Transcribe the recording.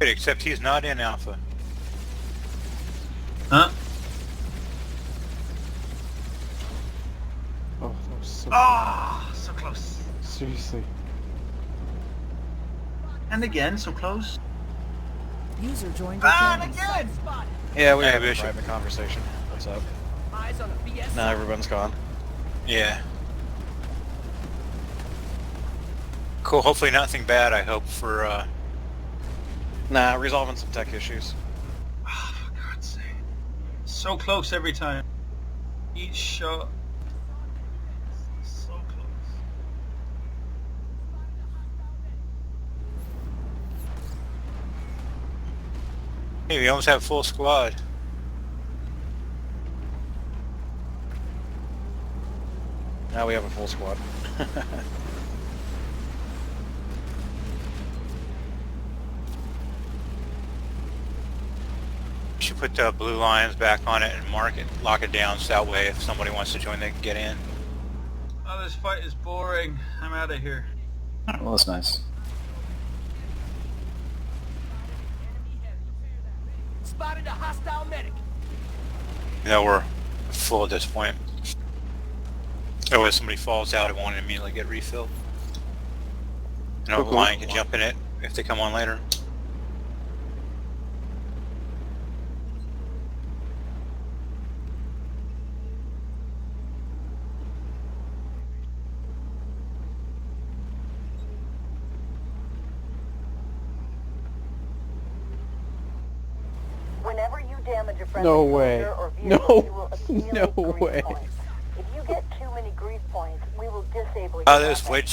Except he's not in Alpha. Huh? Oh, that was so So close. seriously. And again, so close. User joined your channel. And again! Yeah, we Hey, have a Bishop. private conversation. What's up? Eyes on the BS. Now everyone's gone. Yeah. Cool. Hopefully nothing bad, I hope, for, Nah, resolving some tech issues. Oh, for God's sake. So close every time. Each shot. So close. hey, we almost have full squad. Now we have a full squad. You should put the blue lines back on it and mark it, lock it down, so that way if somebody wants to join, they can get in. Oh, this fight is boring. I'm out of here. Well, that's nice. Spotted a hostile medic. You know, we're full at this point. Or if somebody falls out, it won't immediately get refilled. You know, the Cool. line can jump in it if they come on later. Whenever you damage a friendly No way. soldier or vehicle, No. you will accumulate No grief way. points. If you get too many grief points, we will disable your Oh, there's weapon. wedge